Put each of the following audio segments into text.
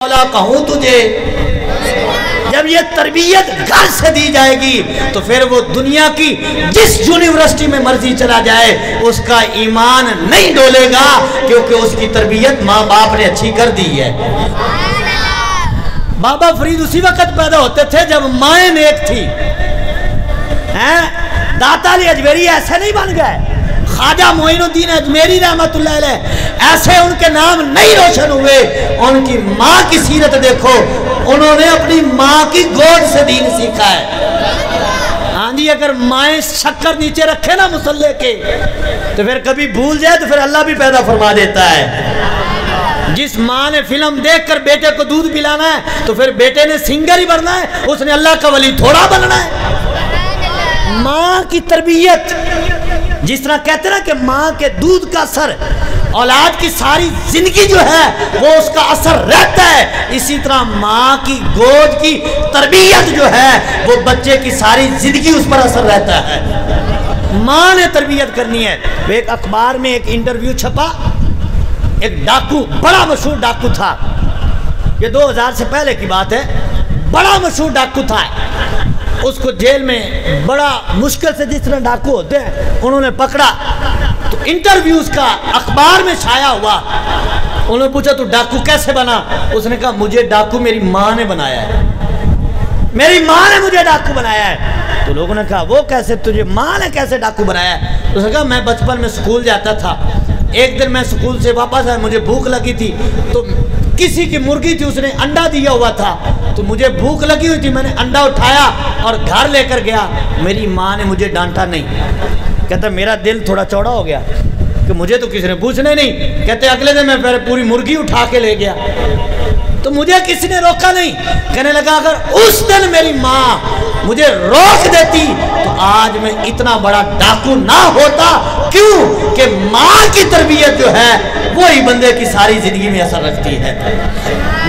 مولا کہوں تجھے، جب یہ تربیت گھر سے دی جائے گی تو پھر وہ دنیا کی جس یونیورسٹی میں مرضی چلا جائے اس کا ایمان نہیں ڈولے گا، کیونکہ اس کی تربیت ماں باپ نے اچھی کر دی ہے۔ بابا فرید اسی وقت پیدا ہوتے تھے جب مائیں نیک تھی۔ داتا علی اجمیری ایسے نہیں بن گئے، خواجہ معین الدین اجمیری رحمت اللہ علیہ ایسے ان کے نام نہیں روشن ہوئے۔ ان کی ماں کی سیرت دیکھو، انہوں نے اپنی ماں کی گود سے دین سیکھا ہے۔ ہاں جی، اگر مائیں شکر نیچے رکھے نا مسلح کے تو پھر کبھی بھول جائے تو پھر اللہ بھی پیدا فرما دیتا ہے۔ جس ماں نے فلم دیکھ کر بیٹے کو دودھ پلانا ہے تو پھر بیٹے نے سنگر ہی بننا ہے، اس نے اللہ کا ولی تھوڑا بننا ہے۔ ماں کی تربیت، جس طرح کہتے ہیں نا کہ ماں کے دودھ کا اثر اولاد کی ساری زندگی جو ہے وہ اس کا اثر رہتا ہے، اسی طرح ماں کی گود کی تربیت جو ہے وہ بچے کی ساری زندگی اس پر اثر رہتا ہے۔ ماں نے تربیت کرنی ہے۔ ایک اخبار میں ایک انٹرویو چھپا، ایک ڈاکو، بڑا مشہور ڈاکو تھا، یہ 2000 سے پہلے کی بات ہے، بڑا مشہور ڈاکو تھا۔ اس کو جیل میں بڑا مشکل سے، جس طرح ڈاکو ہوتے ہیں، انہوں نے پکڑا تو انٹرویوز کا اخبار میں شائع ہوا۔ انہوں نے پوچھا تو ڈاکو کیسے بنا؟ اس نے کہا مجھے ڈاکو میری ماں نے بنایا ہے، میری ماں نے مجھے ڈاکو بنایا ہے۔ تو لوگوں نے کہا وہ کیسے، تجھے ماں نے کیسے ڈاکو بنایا ہے؟ اس نے کہا میں بچپن میں سکول جاتا تھا، ایک دن میں سکول سے واپس آیا، مجھے بھوک لگی تھی تو کسی کی مرغی تھی، اس نے انڈا دیا ہوا تھا تو مجھے بھوک لگی ہوئی تھی، میں نے انڈا اٹھایا اور گھر لے کر گیا، میری ماں نے مجھے ڈانٹا نہیں۔ کہتا میرا دل تھوڑا چوڑا ہو گیا کہ مجھے تو کسی نے پوچھنے نہیں۔ کہتے اگلے دن میں پھر پوری مرغی اٹھا کے لے گیا تو مجھے کسی نے روکا نہیں۔ کہنے لگا اگر اس دن میری ماں مجھے روک دیتی تو آج میں اتنا بڑا ڈاکو نہ ہوتا۔ کیوں کہ ماں کی تربیت جو ہے وہی بندے کی ساری زندگی میں اثر رکھتی ہے۔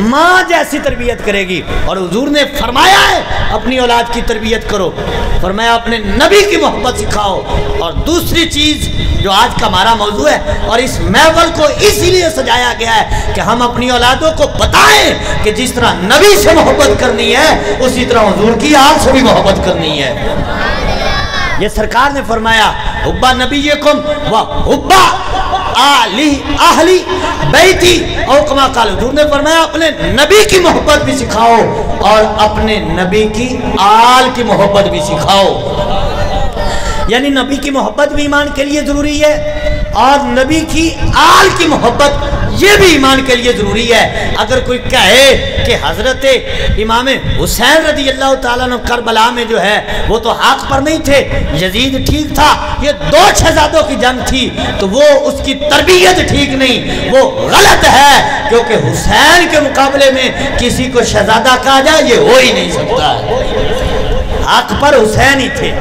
ماں جیسی تربیت کرے گی، اور حضور نے فرمایا ہے اپنی اولاد کی تربیت کرو، فرمایا اپنے نبی کی محبت سکھاؤ۔ اور دوسری چیز جو آج کا ہمارا موضوع ہے، اور اس محفل کو اسی لیے سجایا گیا ہے کہ ہم اپنی اولادوں کو بتائیں کہ جس طرح نبی سے محبت کرنی ہے اسی طرح حضور کی آل سے بھی محبت کرنی ہے۔ یہ سرکار نے فرمایا حبا نبیکم و حبا اہلی بیتی، اور کما قال، حضور نے فرمایا اپنے نبی کی محبت بھی سکھاؤ اور اپنے نبی کی آل کی محبت بھی سکھاؤ۔ یعنی نبی کی محبت بھی ایمان کے لیے ضروری ہے اور نبی کی آل کی محبت یہ بھی ایمان کے لیے ضروری ہے۔ اگر کوئی کہے کہ حضرت امام حسین رضی اللہ تعالیٰ عنہ کربلا میں جو ہے وہ تو حق پر نہیں تھے، یزید ٹھیک تھا، یہ دو شہزادوں کی جنگ تھی، تو وہ اس کی تربیت ٹھیک نہیں، وہ غلط ہے، کیونکہ حسین کے مقابلے میں کسی کو شہزادہ کہا جائے یہ ہو ہی نہیں سکتا ہے۔ حق پر حسین ہی تھے،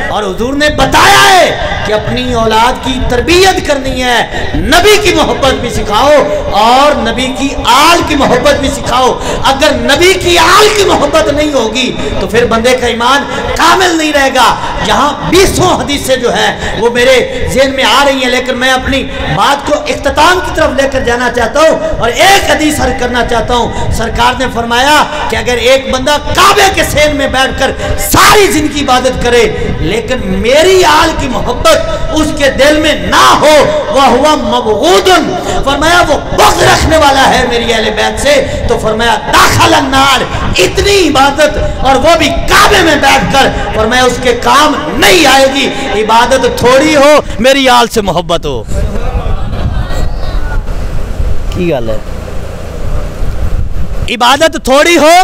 اور حضور نے بتایا ہے کہ اپنی اولاد کی تربیت کرنی ہے، نبی کی محبت بھی سکھاؤ اور نبی کی آل کی محبت بھی سکھاؤ۔ اگر نبی کی آل کی محبت نہیں ہوگی تو پھر بندے کا ایمان کامل نہیں رہے گا۔ یہاں 20 حدیثیں جو ہے وہ میرے ذہن میں آ رہی ہیں، لیکن میں اپنی بات کو اختتام کی طرف لے کر جانا چاہتا ہوں اور ایک حدیث عرض کرنا چاہتا ہوں۔ سرکار نے فرمایا کہ اگر ایک بندہ کعبے کے سین میں بیٹھ کر ساری زندگی عبادت کرے لیکن میری آل کی محبت اس کے دل میں نہ ہو، وَهُوَ مَبْغُودٌ، فرمایا وہ بغض رکھنے والا ہے میری اہل بیت سے، تو فرمایا داخل النار، اتنی عبادت اور وہ بھی کعبے میں بیٹھ کر، فرمایا اس کے کام نہیں آئے گی۔ عبادت تھوڑی ہو میری آل سے محبت ہو، کی گل ہے؟ عبادت تھوڑی ہو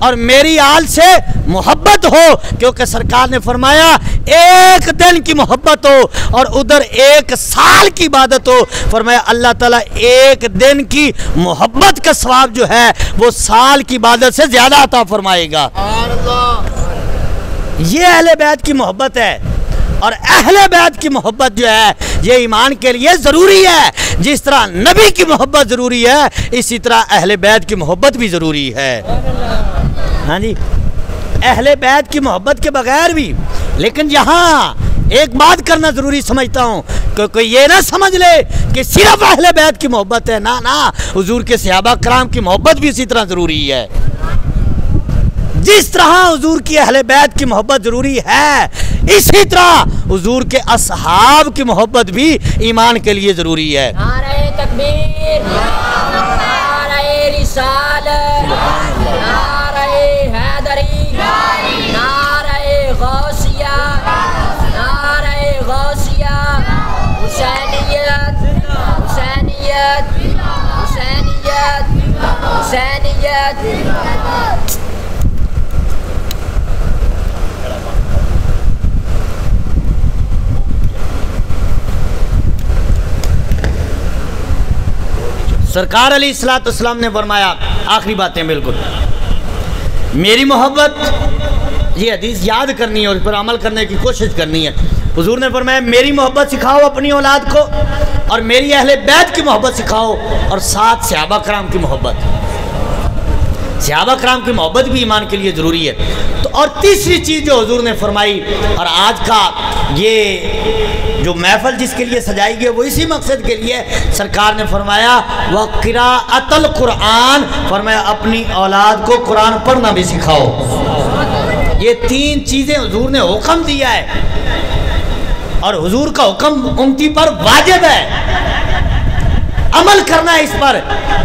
اور میری آل سے محبت ہو، کیونکہ سرکار نے فرمایا ایک دن کی محبت ہو اور ادھر ایک سال کی عبادت ہو، فرمایا اللہ تعالیٰ ایک دن کی محبت کا ثواب جو ہے وہ سال کی عبادت سے زیادہ عطا فرمائے گا۔ یہ اہل بیت کی محبت ہے، اور اہل بیت کی محبت جو ہے یہ ایمان کے لیے ضروری ہے۔ جس طرح نبی کی محبت ضروری ہے اسی طرح اہل بیت کی محبت بھی ضروری ہے۔ ہاں جی، اہل بیت کی محبت کے بغیر بھی، لیکن یہاں ایک بات کرنا ضروری سمجھتا ہوں کہ کوئی یہ نہ سمجھ لے کہ صرف اہل بیت کی محبت ہے، نا حضور کے صحابہ کرام کی محبت بھی اسی طرح ضروری ہے۔ جس طرح حضور کی اہل بیت کی محبت ضروری ہے، اسی طرح حضور کے اصحاب کی محبت بھی ایمان کے لیے ضروری ہے۔ نعرہ تکبیر، نعرہ رسالت، نعرہ حیدری، نعرہ غوثیہ، نعرہ غوثیہ، حسینیت، حسینیت، حسینیت، حسینیت۔ سرکار علیہ السلام نے فرمایا، آخری باتیں بالکل، میری محبت، یہ حدیث یاد کرنی ہے اور اس پر عمل کرنے کی کوشش کرنی ہے۔ حضور نے فرمایا میری محبت سکھاؤ اپنی اولاد کو، اور میری اہل بیت کی محبت سکھاؤ، اور ساتھ صحابہ کرام کی محبت۔ صحابہ کرام کی محبت بھی ایمان کے لیے ضروری ہے۔ تو اور تیسری چیز جو حضور نے فرمائی، اور آج کا یہ جو محفل جس کے لیے سجائی گئی وہ اسی مقصد کے لیے، سرکار نے فرمایا وَقِرَاءَةَ الْقُرْآنِ، فرمایا اپنی اولاد کو قرآن پڑھنا بھی سکھاؤ۔ یہ تین چیزیں حضور نے حکم دیا ہے، اور حضور کا حکم امتی پر واجب ہے، عمل کرنا ہے اس پر۔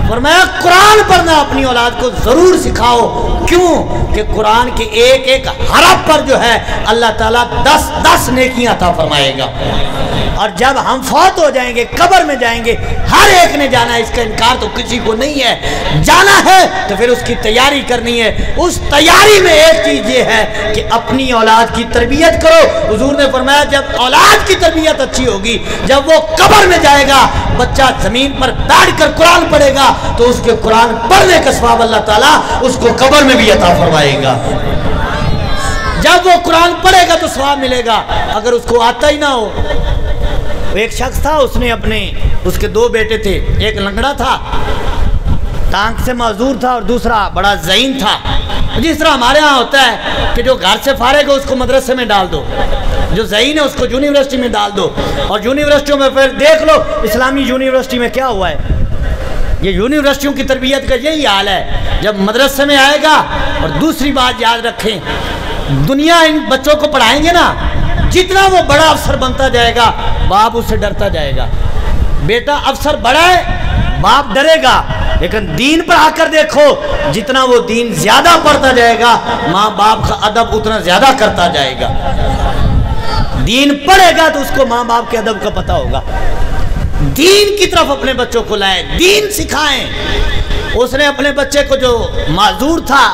فرمایا قرآن پڑھنا اپنی اولاد کو ضرور سکھاؤ۔ کیوں؟ کہ قرآن کے ایک ایک حرف پر جو ہے اللہ تعالیٰ 10 نیکیاں عطا فرمائے گا۔ اور جب ہم فوت ہو جائیں گے، قبر میں جائیں گے، ہر ایک نے جانا ہے، اس کا انکار تو کسی کو نہیں ہے، جانا ہے تو پھر اس کی تیاری کرنی ہے۔ اس تیاری میں ایک چیز یہ ہے کہ اپنی اولاد کی تربیت کرو۔ حضور نے فرمایا جب اولاد کی تربیت اچھی ہوگی، جب وہ قبر میں جائے گا، بچہ زمین پر بیٹھ کر قرآن پڑھے گا تو اس کے قرآن پڑھنے کا ثواب اللہ تعالیٰ اس کو قبر میں بھی عطا فرمائے گا۔ جب وہ قرآن پڑھے گا تو ثواب ملے گا۔ اگر اس کو آتا ہی نہ ہو، ایک شخص تھا، اس نے اس کے 2 بیٹے تھے، ایک لنگڑا تھا، ٹانک سے معذور تھا، اور دوسرا بڑا ذہین تھا۔ جس طرح ہمارے ہاں ہوتا ہے کہ جو گھر سے فارغ ہے اس کو مدرسے میں ڈال دو، جو ذہین ہے اس کو یونیورسٹی میں ڈال دو، اور یونیورسٹیوں میں پھر دیکھ لو اسلامی یونیورسٹی میں کیا ہوا ہے۔ یہ یونیورسٹیوں کی تربیت کا یہی حال ہے۔ جب مدرسے میں آئے گا، اور دوسری بات یاد رکھیں، دنیا ان بچوں کو پڑھائیں گے نا، جتنا وہ بڑا افسر بنتا جائے گا باپ اس سے ڈرتا جائے گا۔ بیٹا افسر بڑا ہے، باپ ڈرے گا، لیکن دین پڑھا کر دیکھو، جتنا وہ دین زیادہ پڑھتا جائے گا ماں باپ کا ادب اتنا زیادہ کرتا جائے گا۔ دین پڑھے گا تو اس کو ماں باپ کے ادب کا پتہ ہوگا۔ دین کی طرف اپنے بچوں کو لائیں، دین سکھائیں۔ اس نے اپنے بچے کو جو معذور تھا،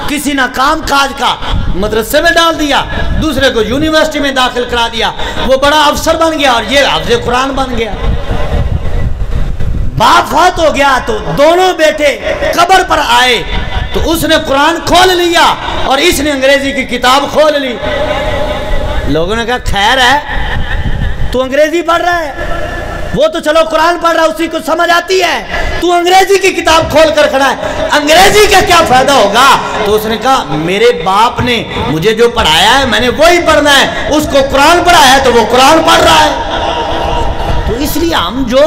کسی نہ کام کاج کا، مدرسے میں ڈال دیا، دوسرے کو یونیورسٹی میں داخل کرا دیا، وہ بڑا افسر بن گیا اور یہ حافظ قرآن بن گیا۔ باپ فوت ہو گیا تو دونوں بیٹے قبر پر آئے تو اس نے قرآن کھول لیا اور اس نے انگریزی کی کتاب کھول لی۔ لوگوں نے کہا خیر ہے، تو انگریزی پڑھ رہا ہے، وہ تو چلو قرآن پڑھ رہا ہے، اسی کو سمجھ آتی ہے، تو انگریزی کی کتاب کھول کر کھڑا ہے، انگریزی کا کیا فائدہ ہوگا؟ تو اس نے کہا میرے باپ نے مجھے جو پڑھایا ہے میں نے وہی پڑھنا ہے، اس کو قرآن پڑھایا ہے تو وہ قرآن پڑھ رہا ہے۔ تو اس لیے ہم جو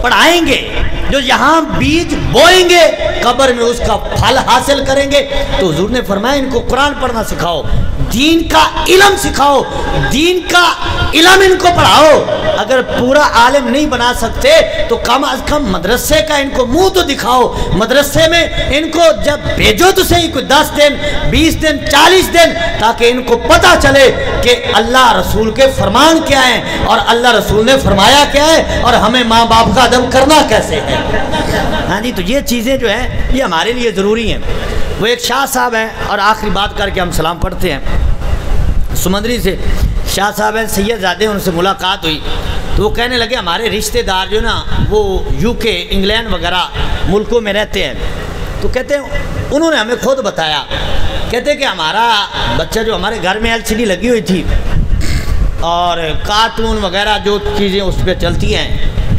پڑھائیں گے، جو یہاں بیج بوئیں گے، قبر میں اس کا پھل حاصل کریں گے۔ تو حضور نے فرمایا ان کو قرآن پڑھنا سکھاؤ، دین کا علم سکھاؤ، دین کا علم ان کو پڑھاؤ۔ اگر پورا عالم نہیں بنا سکتے تو کم از کم مدرسے کا ان کو منہ تو دکھاؤ۔ مدرسے میں ان کو جب بھیجو تو صحیح، کوئی 10 دن 20 دن 40 دن، تاکہ ان کو پتہ چلے کہ اللہ رسول کے فرمان کیا ہیں اور اللہ رسول نے فرمایا کیا ہے اور ہمیں ماں باپ کا ادب کرنا کیسے ہے۔ ہاں جی، تو یہ چیزیں جو ہیں یہ ہمارے لیے ضروری ہیں۔ وہ ایک شاہ صاحب ہیں، اور آخری بات کر کے ہم سلام پڑھتے ہیں، سمندری سے شاہ صاحب ہیں، سید زادے، ان سے ملاقات ہوئی تو وہ کہنے لگے ہمارے رشتہ دار جو نا وہ UK انگلینڈ وغیرہ ملکوں میں رہتے ہیں، تو کہتے ہیں انہوں نے ہمیں خود بتایا، کہتے ہیں کہ ہمارا بچہ جو ہمارے گھر میں LCD لگی ہوئی تھی اور کارٹون وغیرہ جو چیزیں اس پہ چلتی ہیں،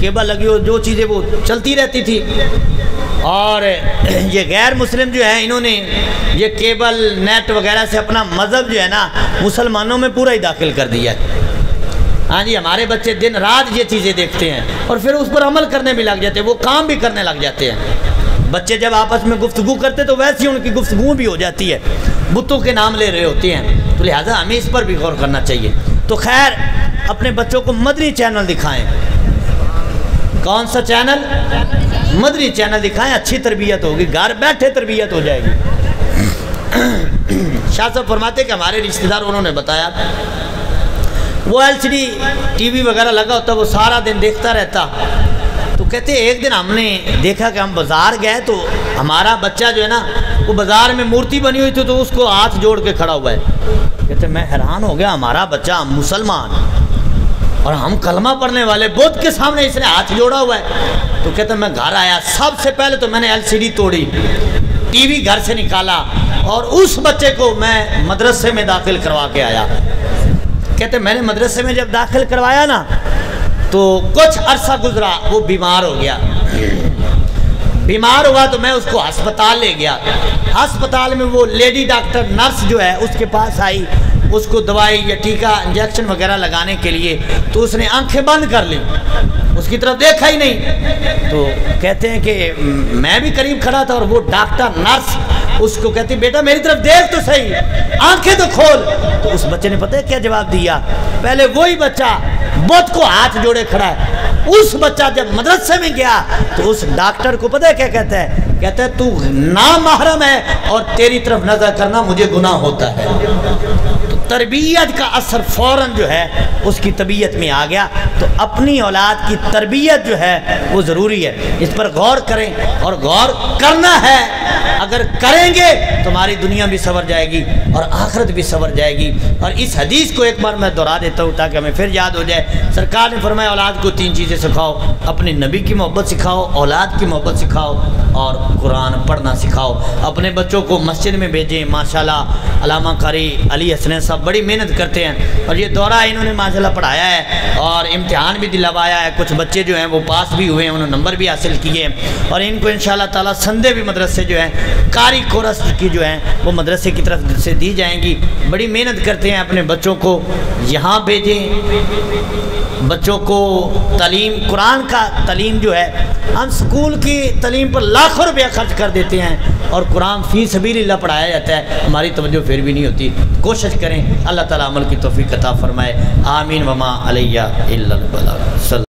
کیبل لگی ہو، جو چیزیں وہ چلتی رہتی تھی، اور یہ غیر مسلم جو ہیں انہوں نے یہ کیبل نیٹ وغیرہ سے اپنا مذہب جو ہے نا مسلمانوں میں پورا ہی داخل کر دیا ہے۔ ہاں جی ہمارے بچے دن رات یہ چیزیں دیکھتے ہیں اور پھر اس پر عمل کرنے بھی لگ جاتے ہیں، وہ کام بھی کرنے لگ جاتے ہیں۔ بچے جب آپس میں گفتگو کرتے تو ویسی ان کی گفتگو بھی ہو جاتی ہے، بتوں کے نام لے رہے ہوتے ہیں، تو لہٰذا ہمیں اس پر بھی غور کرنا چاہیے۔ تو خیر اپنے بچوں کو مدنی چینل دکھائیں۔ کون سا چینل؟ مدنی چینل دکھائیں، اچھی تربیت ہوگی، گھر بیٹھے تربیت ہو جائے گی۔ شاہ صاحب فرماتے کہ ہمارے رشتہ دار انہوں نے بتایا وہ LCD ٹی وی وغیرہ لگا ہوتا وہ سارا دن دیکھتا رہتا، تو کہتے ایک دن ہم نے دیکھا کہ ہم بازار گئے تو ہمارا بچہ جو ہے نا وہ بازار میں مورتی بنی ہوئی تھی تو اس کو ہاتھ جوڑ کے کھڑا ہوا ہے۔ کہتے میں حیران ہو گیا، ہمارا بچہ مسلمان اور ہم کلمہ پڑھنے والے، بت کے سامنے اس نے ہاتھ جوڑا ہوا ہے۔ تو کہتے میں گھر آیا، سب سے پہلے تو میں نے LCD توڑی، ٹی وی گھر سے نکالا اور اس بچے کو میں مدرسے میں داخل کروا کے آیا۔ کہتے میں نے مدرسے میں جب داخل کروایا نا تو کچھ عرصہ گزرا، وہ بیمار ہو گیا۔ بیمار ہوا تو میں اس کو ہسپتال لے گیا۔ ہسپتال میں وہ لیڈی ڈاکٹر نرس جو ہے اس کے پاس آئی، اس کو دوائی یا ٹیکہ انجیکشن وغیرہ لگانے کے لیے، تو اس نے آنکھیں بند کر لی، اس کی طرف دیکھا ہی نہیں۔ تو کہتے ہیں کہ میں بھی قریب کھڑا تھا اور وہ ڈاکٹر نرس اس کو کہتی بیٹا میری طرف دیکھ تو صحیح، آنکھیں تو کھول۔ تو اس بچے نے پتہ ہے کیا جواب دیا؟ پہلے وہی بچہ بت کو ہاتھ جوڑے کھڑا ہے، اس بچہ جب مدرسے میں گیا تو اس ڈاکٹر کو پتہ ہے کیا کہتا ہے؟ کہتا ہے تو نامحرم ہے اور تیری طرف نظر کرنا مجھے گناہ ہوتا ہے۔ تو تربیت کا اثر فوراً جو ہے اس کی طبیعت میں آ گیا۔ تو اپنی اولاد کی تربیت جو ہے وہ ضروری ہے، اس پر غور کریں اور غور کرنا ہے۔ اگر کریں گے تمہاری دنیا بھی سنور جائے گی اور آخرت بھی سنور جائے گی۔ اور اس حدیث کو ایک بار میں دہرا دیتا ہوں تاکہ ہمیں پھر یاد ہو جائے۔ سرکار نے فرمایا اولاد کو 3 چیزیں سکھاؤ، اپنے نبی کی محبت سکھاؤ، اولاد کی محبت سکھاؤ اور قرآن پڑھنا سکھاؤ۔ اپنے بچوں کو مسجد میں بھیجیں۔ ماشاءاللہ علامہ قاری علی حسنین صاحب بڑی محنت کرتے ہیں اور یہ دورہ انہوں نے ماشاءاللہ پڑھایا ہے اور امتحان بھی دلوایا ہے۔ کچھ بچے جو ہیں وہ پاس بھی ہوئے ہیں، انہوں نے نمبر بھی حاصل کیے اور ان کو انشاءاللہ تعالیٰ سندے بھی مدرسے جو ہیں قاری کورس کی جو ہیں وہ مدرسے کی طرف سے دی جائیں گی۔ بڑی محنت کرتے ہیں، اپنے بچوں کو یہاں بھیجیں۔ بچوں کو تعلیم قرآن کا تعلیم جو ہے، ہم سکول کی تعلیم پر لاکھوں روپیہ خرچ کر دیتے ہیں اور قرآن فی سبیل اللہ پڑھایا جاتا ہے، ہماری توجہ پھر بھی نہیں ہوتی۔ کوشش کریں، اللہ تعالیٰ عمل کی توفیق عطا فرمائے۔ آمین وما علیہ الا البلاغ۔